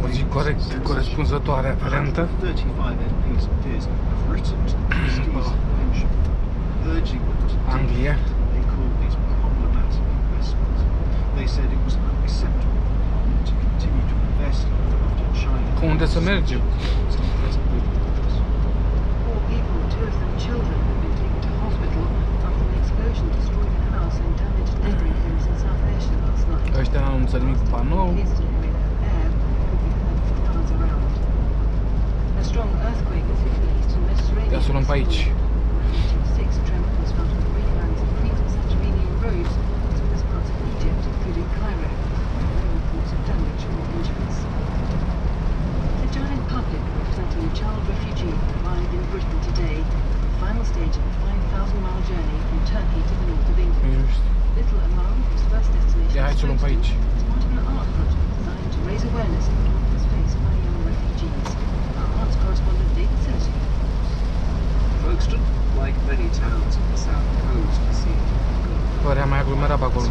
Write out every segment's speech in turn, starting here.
Così corespunzătoare aferentă. 35 MPs of his have written to the trustees of the pension, urging them to Anglia. they call these problematic investments. They said it was unacceptable for Parliament to continue to invest after China. Unde să mergem? Four people, two of them children, have been taken to hospital after an explosion destroyed a house and damaged neighbouring homes in South Asia last night. Ăștia n-au anunțat nimic pe panou. Air could be heard for miles around. A strong earthquake has hit the eastern Mediterranean. Ia să o luăm pe aici. 6 tremor was felt on the Greek lands of Crete and Santorini roads, as well as parts of Egypt, including Cairo. No reports of damage or injuries. The giant public representing a child refugee arrived in Britain today, the final stage of a 5,000-mile journey from Turkey to the north of England. Little Amal, whose first destination Ia, hai să o luăm pe aici. is part of an art project designed to raise awareness of problems faced by young refugees. Our arts correspondent David Sillerton. Folkestone, like many towns on the south coast, seemed Părea mai aglomerat pe acolo.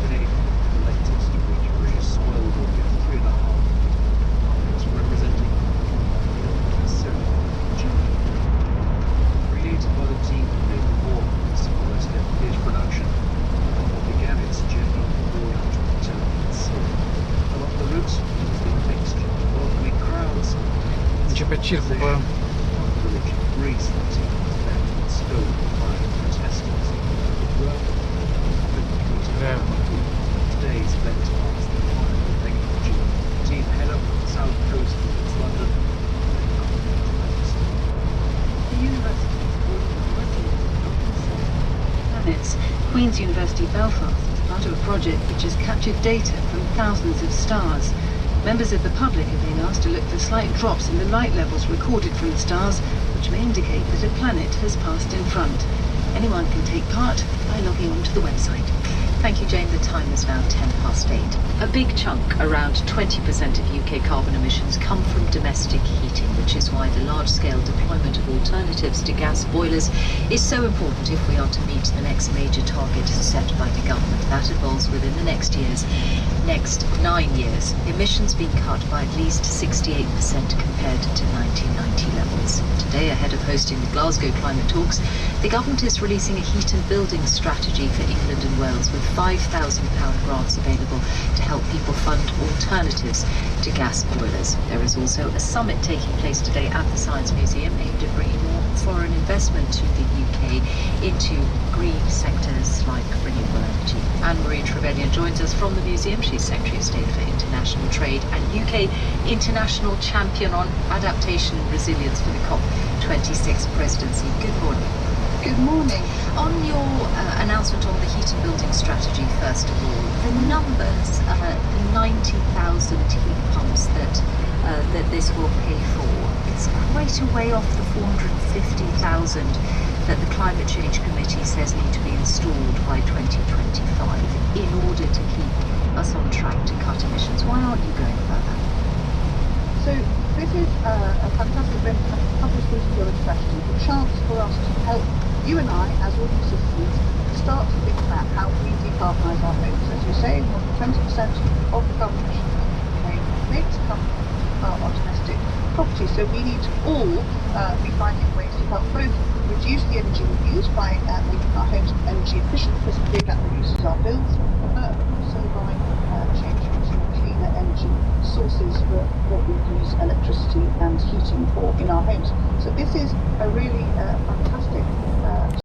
today, the latest bridge swelled over 3.5 miles, representing 7 children. Created by the team who made the war this West End theatre production, what began its journey aboard Turkey and Syria. Along the route, it was being mixed, welcoming crowds. Începe circul, bă. One village in Greece, the team was left with stone by protesters. Well, today's event marks the final leg of the journey. The team head up the south coast towards London. The university is called Planets. Queen's University Belfast is part of a project which has captured data from thousands of stars. Members of the public have been asked to look for slight drops in the light levels recorded from the stars, which may indicate that a planet has passed in front. Anyone can take part by logging onto the website. Thank you, Jane. The time is now 8:10. A big chunk, around 20% of UK carbon emissions, come from domestic heating, which is why the large-scale deployment of alternatives to gas boilers is so important if we are to meet the next major target set by the government. That involves within the next 9 years, emissions being cut by at least 68% compared to 1990 levels. Today, ahead of hosting the Glasgow climate talks, the government is releasing a heat and building strategy for England and Wales with £5,000 grants available to help people fund alternatives to gas boilers. There is also a summit taking place today at the Science Museum aimed at bringing more foreign investment to the UK into green sectors like renewable energy. Anne-Marie Trevelyan joins us from the museum. She's Secretary of State for International Trade and UK International Champion on Adaptation and Resilience for the COP26 presidency. Good morning. Good morning. On your announcement on the heat and building strategy, first of all, the numbers, the 90,000 heat pumps that this will pay for, it's quite a way off the 450,000 that the Climate Change Committee says need to be installed by 2025 in order to keep us on track to cut emissions. Why aren't you going further? So this is a fantastic public building strategy, a chance for us to help you and I, as ordinary citizens, start to think about how we decarbonise our homes. As you say, more than 20% of the carbon emissions in the UK makes come from our domestic property. So we need to all be finding ways to help both reduce the energy we use by making our homes energy efficient, because we do that reduces our bills, but also by changing to cleaner energy sources for what we use electricity and heating for in our homes. So this is a really fantastic